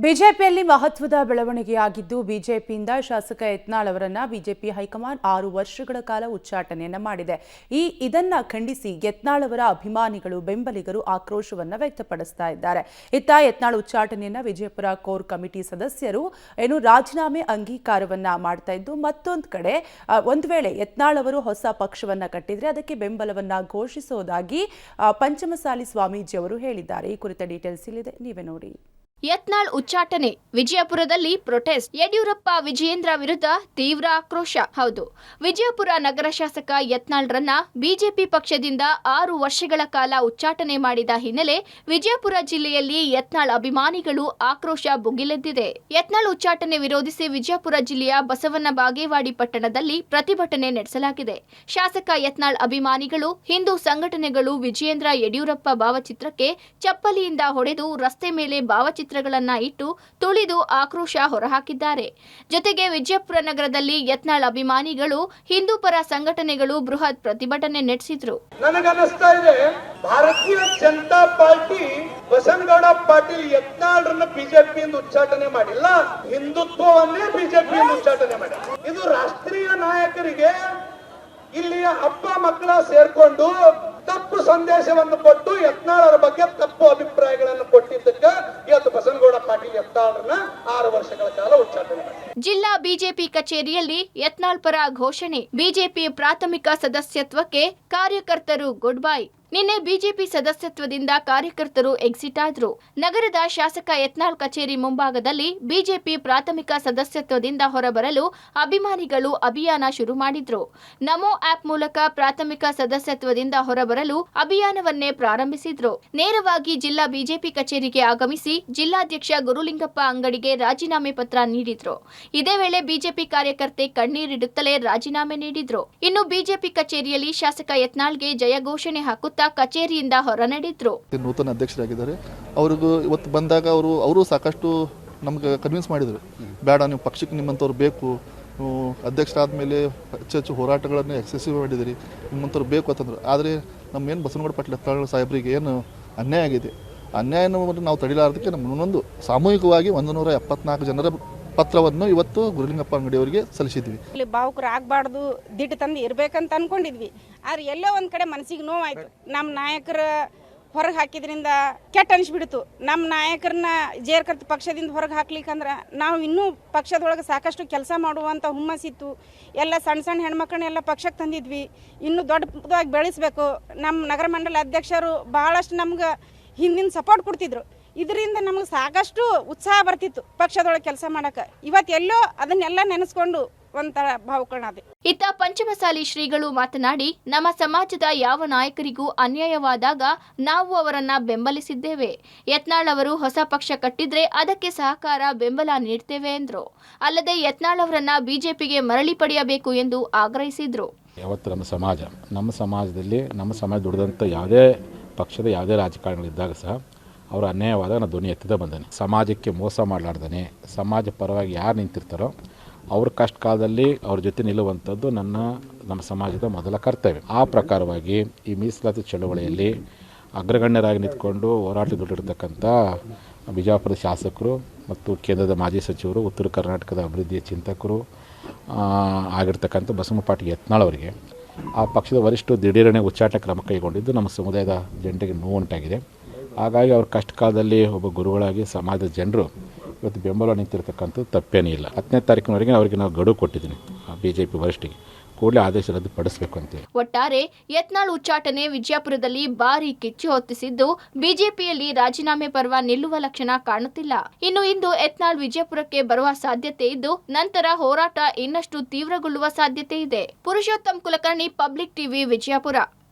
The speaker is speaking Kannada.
ಬಿಜೆಪಿಯಲ್ಲಿ ಮಹತ್ವದ ಬೆಳವಣಿಗೆಯಾಗಿದ್ದು ಬಿಜೆಪಿಯಿಂದ ಶಾಸಕ ಯತ್ನಾಳ್ ಅವರನ್ನ ಬಿಜೆಪಿ ಹೈಕಮಾಂಡ್ 6 ವರ್ಷಗಳ ಕಾಲ ಉಚ್ಚಾಟನೆಯನ್ನ ಮಾಡಿದೆ. ಇದನ್ನ ಖಂಡಿಸಿ ಯತ್ನಾಳ್ ಅವರ ಅಭಿಮಾನಿಗಳು ಬೆಂಬಲಿಗರು ಆಕ್ರೋಶವನ್ನ ವ್ಯಕ್ತಪಡಿಸ್ತಾ ಇದ್ದಾರೆ. ಇತ್ತ ಯತ್ನಾಳ್ ಉಚ್ಚಾಟನೆಯನ್ನ ವಿಜಯಪುರ ಕೋರ್ ಕಮಿಟಿ ಸದಸ್ಯರು ರಾಜೀನಾಮೆ ಅಂಗೀಕಾರವನ್ನ ಮಾಡ್ತಾ ಇದ್ದು, ಮತ್ತೊಂದು ಕಡೆ ಒಂದು ವೇಳೆ ಯತ್ನಾಳ್ ಅವರು ಹೊಸ ಪಕ್ಷವನ್ನ ಕಟ್ಟಿದ್ರೆ ಅದಕ್ಕೆ ಬೆಂಬಲವನ್ನ ಘೋಷಿಸುವುದಾಗಿ ಪಂಚಮಸಾಲಿ ಸ್ವಾಮೀಜಿ ಅವರು ಹೇಳಿದ್ದಾರೆ. ಈ ಕುರಿತ ಡೀಟೇಲ್ಸ್ ಇಲ್ಲಿದೆ, ನೀವೇ ನೋಡಿ. ಯತ್ನಾಳ್ ಉಚ್ಚಾಟನೆ, ವಿಜಯಪುರದಲ್ಲಿ ಪ್ರೊಟೆಸ್ಟ್. ಯಡಿಯೂರಪ್ಪ ವಿಜಯೇಂದ್ರ ವಿರುದ್ಧ ತೀವ್ರ ಆಕ್ರೋಶ. ಹೌದು, ವಿಜಯಪುರ ನಗರ ಶಾಸಕ ಯತ್ನಾಳ್ರನ್ನ ಬಿಜೆಪಿ ಪಕ್ಷದಿಂದ 6 ವರ್ಷಗಳ ಕಾಲ ಉಚ್ಚಾಟನೆ ಮಾಡಿದ ಹಿನ್ನೆಲೆ ವಿಜಯಪುರ ಜಿಲ್ಲೆಯಲ್ಲಿ ಯತ್ನಾಳ್ ಅಭಿಮಾನಿಗಳು ಆಕ್ರೋಶ ಭುಗಿಲೆದ್ದಿದೆ. ಯತ್ನಾಳ್ ಉಚ್ಚಾಟನೆ ವಿರೋಧಿಸಿ ವಿಜಯಪುರ ಜಿಲ್ಲೆಯ ಬಸವನ ಬಾಗೇವಾಡಿ ಪಟ್ಟಣದಲ್ಲಿ ಪ್ರತಿಭಟನೆ ನಡೆಸಲಾಗಿದೆ. ಶಾಸಕ ಯತ್ನಾಳ್ ಅಭಿಮಾನಿಗಳು, ಹಿಂದೂ ಸಂಘಟನೆಗಳು ವಿಜಯೇಂದ್ರ ಯಡಿಯೂರಪ್ಪ ಭಾವಚಿತ್ರಕ್ಕೆ ಚಪ್ಪಲಿಯಿಂದ ಹೊಡೆದು ರಸ್ತೆ ಮೇಲೆ ಭಾವಚಿತ್ರ ಇಟ್ಟು ತುಳಿದು ಆಕ್ರೋಶ ಹೊರಹಾಕಿದ್ದಾರೆ. ಜೊತೆಗೆ ವಿಜಯಪುರ ನಗರದಲ್ಲಿ ಯತ್ನಾಳ್ ಅಭಿಮಾನಿಗಳು, ಹಿಂದೂ ಪರ ಸಂಘಟನೆಗಳು ಬೃಹತ್ ಪ್ರತಿಭಟನೆ ನಡೆಸಿದ್ರು. ನನಗನ್ನಿಸ್ತಾ ಇದೆ, ಭಾರತೀಯ ಜನತಾ ಪಾರ್ಟಿ ಬಸನಗೌಡ ಪಾಟೀಲ್ ಯತ್ನಾಳ್ರನ್ನ ಬಿಜೆಪಿಯಿಂದ ಉಚ್ಚಾಟನೆ ಮಾಡಿಲ್ಲ, ಹಿಂದುತ್ವವನ್ನೇ ಬಿಜೆಪಿಯಿಂದ ಉಚ್ಚಾಟನೆ ಮಾಡಿಲ್ಲ. ಇದು ರಾಷ್ಟ್ರೀಯ ನಾಯಕರಿಗೆ ಇಲ್ಲಿಯ ಅಪ್ಪ ಮಕ್ಕಳ ಸೇರ್ಕೊಂಡು ತಪ್ಪು ಸಂದೇಶವನ್ನು ಕೊಟ್ಟು ಯತ್ನಾಳರ ಬಗ್ಗೆ ತಪ್ಪು ಅಭಿಪ್ರಾಯಗಳನ್ನು ಕೊಟ್ಟಿದ್ದಕ್ಕೆ ಇವತ್ತು ಬಸನಗೌಡ ಪಾಟೀಲ್ ಯತ್ನಾಳರನ್ನ 6 ವರ್ಷಗಳ ಕಾಲ ಉಚ್ಚಾಟನೆ ಮಾಡಿದ್ದಾರೆ. ಜಿಲ್ಲಾ ಬಿಜೆಪಿ ಕಚೇರಿಯಲ್ಲಿ ಯತ್ನಾಳ್ ಪರ ಘೋಷಣೆ. ಬಿಜೆಪಿ ಪ್ರಾಥಮಿಕ ಸದಸ್ಯತ್ವಕ್ಕೆ ಕಾರ್ಯಕರ್ತರು ಗುಡ್ ಬೈ. ನಿನ್ನೆ ಬಿಜೆಪಿ ಸದಸ್ಯತ್ವದಿಂದ ಕಾರ್ಯಕರ್ತರು ಎಕ್ಸಿಟ್ ಆದ್ರು. ನಗರದ ಶಾಸಕ ಯತ್ನಾಳ್ ಕಚೇರಿ ಮುಂಭಾಗದಲ್ಲಿ ಬಿಜೆಪಿ ಪ್ರಾಥಮಿಕ ಸದಸ್ಯತ್ವದಿಂದ ಹೊರಬರಲು ಅಭಿಮಾನಿಗಳು ಅಭಿಯಾನ ಶುರು ಮಾಡಿದ್ರು. ನಮೋ ಆಪ್ ಮೂಲಕ ಪ್ರಾಥಮಿಕ ಸದಸ್ಯತ್ವದಿಂದ ಹೊರಬರಲು ಅಭಿಯಾನವನ್ನೇ ಪ್ರಾರಂಭಿಸಿದ್ರು. ನೇರವಾಗಿ ಜಿಲ್ಲಾ ಬಿಜೆಪಿ ಕಚೇರಿಗೆ ಆಗಮಿಸಿ ಜಿಲ್ಲಾಧ್ಯಕ್ಷ ಗುರುಲಿಂಗಪ್ಪ ಅಂಗಡಿಗೆ ರಾಜೀನಾಮೆ ಪತ್ರ ನೀಡಿದ್ರು. ಇದೇ ವೇಳೆ ಬಿಜೆಪಿ ಕಾರ್ಯಕರ್ತೆ ಕಣ್ಣೀರಿಡುತ್ತಲೇ ರಾಜೀನಾಮೆ ನೀಡಿದ್ರು. ಇನ್ನು ಬಿಜೆಪಿ ಕಚೇರಿಯಲ್ಲಿ ಶಾಸಕ ಯತ್ನಾಳ್ಗೆ ಜಯ ಘೋಷಣೆ ಹಾಕುತ್ತಾ ಕಚೇರಿಯಿಂದ ಹೊರ ನಡೆದ್ರು. ನೂತನ ಅಧ್ಯಕ್ಷರಾಗಿದ್ದಾರೆ. ಅವ್ರಿಗೂ ಇವತ್ತು ಬಂದಾಗ ಅವರು ಸಾಕಷ್ಟು ನಮ್ಗೆ ಕನ್ವಿನ್ಸ್ ಮಾಡಿದರು, ಬೇಡ ನೀವು ಪಕ್ಷಕ್ಕೆ ನಿಮ್ಮಂಥವ್ರು ಬೇಕು, ಅಧ್ಯಕ್ಷರಾದ ಮೇಲೆ ಹೆಚ್ಚು ಹೋರಾಟಗಳನ್ನು ಎಕ್ಸೆಸಿವ್ ಮಾಡಿದಿರಿ, ನಿಮ್ಮಂಥವ್ರು ಬೇಕು ಅಂತಂದ್ರು. ಆದರೆ ನಮ್ಮೇನು ಬಸನಗೌಡ ಪಾಟೀಲ್ ಯತ್ನಾಳ್ ಸಾಹೇಬರಿಗೆ ಏನು ಅನ್ಯಾಯ ಆಗಿದೆ, ಅನ್ಯಾಯವನ್ನು ನಾವು ತಡಿಲಾರದಕ್ಕೆ ನಮ್ಮನ್ನೊಂದು ಸಾಮೂಹಿಕವಾಗಿ 174 ಜನರ ಪತ್ರವನ್ನು ಇವತ್ತು ಗುರುಲಿಂಗಪ್ಪ ಅಂಗಡಿಯವರಿಗೆ ಸಲ್ಲಿಸಿದ್ವಿ. ಇಲ್ಲಿ ಭಾವುಕರು ಆಗಬಾರ್ದು, ದಿಟ್ಟು ತಂದು ಇರಬೇಕಂತ ಅಂದ್ಕೊಂಡಿದ್ವಿ. ಆದ್ರೆ ಎಲ್ಲೋ ಒಂದು ಕಡೆ ಮನಸ್ಸಿಗೆ ನೋವಾಯಿತು. ನಮ್ಮ ನಾಯಕರ ಹೊರಗೆ ಹಾಕಿದ್ರಿಂದ ಕೆಟ್ಟ ಅನಿಸ್ಬಿಡ್ತು. ನಮ್ಮ ನಾಯಕರನ್ನ ಜೇರ್ಕರ್ತ ಪಕ್ಷದಿಂದ ಹೊರಗೆ ಹಾಕ್ಲಿಕ್ಕಂದ್ರೆ ನಾವು ಇನ್ನೂ ಪಕ್ಷದೊಳಗೆ ಸಾಕಷ್ಟು ಕೆಲಸ ಮಾಡುವಂಥ ಹುಮ್ಮಸ್ಸಿತ್ತು. ಎಲ್ಲ ಸಣ್ಣ ಸಣ್ಣ ಹೆಣ್ಮಕ್ಳನ್ನೆಲ್ಲ ಪಕ್ಷಕ್ಕೆ ತಂದಿದ್ವಿ, ಇನ್ನೂ ದೊಡ್ಡದಾಗಿ ಬೆಳೆಸಬೇಕು. ನಮ್ಮ ನಗರ ಮಂಡಲ ಅಧ್ಯಕ್ಷರು ಭಾಳಷ್ಟು ನಮ್ಗೆ ಹಿಂದಿನ ಸಪೋರ್ಟ್ ಕೊಡ್ತಿದ್ರು. ಇದರಿಂದ ನಮಗೆ ಸಾಕಷ್ಟು ಉತ್ಸಾಹ ಬರ್ತಿತ್ತು ಪಕ್ಷದೊಳಗೆ ಕೆಲಸ ಮಾಡಕ್ಕೆ. ಇವತ್ತೆಲ್ಲೋ ಅದನ್ನೆಲ್ಲ ನೆನೆಸ್ಕೊಂಡು ಒಂಥರ ಭಾವುಕನಾದೆ. ಇತ್ತ ಪಂಚಮಸಾಲಿ ಶ್ರೀಗಳು ಮಾತನಾಡಿ, ನಮ್ಮ ಸಮಾಜದ ಯಾವ ನಾಯಕರಿಗೂ ಅನ್ಯಾಯವಾದಾಗ ನಾವು ಅವರನ್ನ ಬೆಂಬಲಿಸಿದ್ದೇವೆ. ಯತ್ನಾಳ್ ಅವರು ಹೊಸ ಪಕ್ಷ ಕಟ್ಟಿದ್ರೆ ಅದಕ್ಕೆ ಸಹಕಾರ ಬೆಂಬಲ ನೀಡ್ತೇವೆ ಎಂದರು. ಅಲ್ಲದೆ ಯತ್ನಾಳ್ ಅವರನ್ನ ಬಿಜೆಪಿಗೆ ಮರಳಿ ಪಡೆಯಬೇಕು ಎಂದು ಆಗ್ರಹಿಸಿದ್ರು. ಯಾವತ್ತು ನಮ್ಮ ಸಮಾಜದಲ್ಲಿ ದುಡಿದಂಥ ಯಾವುದೇ ಪಕ್ಷದ ಯಾವುದೇ ರಾಜಕಾರಣಿಗಳಿದ್ದಾಗ ಸಹ ಅವರು ಅನ್ಯಾಯವಾದಾಗ ನಾನು ಧ್ವನಿ ಎತ್ತದ ಬಂದಾನೆ. ಸಮಾಜಕ್ಕೆ ಮೋಸ ಮಾಡಲಾರ್ದಾನೆ ಸಮಾಜ ಪರವಾಗಿ ಯಾರು ನಿಂತಿರ್ತಾರೋ ಅವ್ರ ಕಷ್ಟ ಕಾಲದಲ್ಲಿ ಅವ್ರ ಜೊತೆ ನಿಲ್ಲುವಂಥದ್ದು ನಮ್ಮ ಸಮಾಜದ ಮೊದಲ ಕರ್ತವ್ಯ. ಆ ಪ್ರಕಾರವಾಗಿ ಈ ಮೀಸಲಾತಿ ಚಳವಳಿಯಲ್ಲಿ ಅಗ್ರಗಣ್ಯರಾಗಿ ನಿಂತ್ಕೊಂಡು ಹೋರಾಟ ದುಡಿದಿರ್ತಕ್ಕಂಥ ಬಿಜಾಪುರದ ಶಾಸಕರು ಮತ್ತು ಕೇಂದ್ರದ ಮಾಜಿ ಸಚಿವರು, ಉತ್ತರ ಕರ್ನಾಟಕದ ಅಭಿವೃದ್ಧಿಯ ಚಿಂತಕರು ಆಗಿರ್ತಕ್ಕಂಥ ಬಸಮ್ಮ ಪಾಟೀಲ್ ಯತ್ನಾಳ್ ಅವರಿಗೆ ಆ ಪಕ್ಷದ ವರಿಷ್ಠರು ದಿಢೀರನೆ ಉಚ್ಚಾಟನೆ ಕ್ರಮ ಕೈಗೊಂಡಿದ್ದು ನಮ್ಮ ಸಮುದಾಯದ ಜನತೆಗೆ ನೋವುಂಟಾಗಿದೆ. ಹಾಗಾಗಿ ಅವ್ರ ಕಷ್ಟ ಕಾಲದಲ್ಲಿ ಒಬ್ಬ ಗುರುಗಳಾಗಿ ಸಮಾಜದ ಜನರು ಇವತ್ತು ಬೆಂಬಲ ನಿಂತಿರ್ತಕ್ಕಂಥದ್ದು ತಪ್ಪೇನೇ ಇಲ್ಲ. 10ನೇ ತಾರೀಕಿನವರೆಗೆ ಅವರಿಗೆ ನಾವು ಗಡುವು ಕೊಟ್ಟಿದ್ದೀನಿ ಬಿಜೆಪಿ ವರಿಷ್ಠರಿಗೆ, ಕೂಡಲೇ ಆದೇಶ ರದ್ದುಪಡಿಸಬೇಕು ಅಂತೇಳಿ. ಒಟ್ಟಾರೆ ಯತ್ನಾಳ್ ಉಚ್ಚಾಟನೆ ವಿಜಯಪುರದಲ್ಲಿ ಭಾರಿ ಕಿಚ್ಚು ಹೊತ್ತಿಸಿದ್ದು ಬಿಜೆಪಿಯಲ್ಲಿ ರಾಜೀನಾಮೆ ಪರ್ವ ನಿಲ್ಲುವ ಲಕ್ಷಣ ಕಾಣುತ್ತಿಲ್ಲ. ಇನ್ನು ಇಂದು ಯತ್ನಾಳ್ ವಿಜಯಪುರಕ್ಕೆ ಬರುವ ಸಾಧ್ಯತೆ ಇದ್ದು ನಂತರ ಹೋರಾಟ ಇನ್ನಷ್ಟು ತೀವ್ರಗೊಳ್ಳುವ ಸಾಧ್ಯತೆ ಇದೆ. Purushottam Kulkarni, public TV, Vijayapura.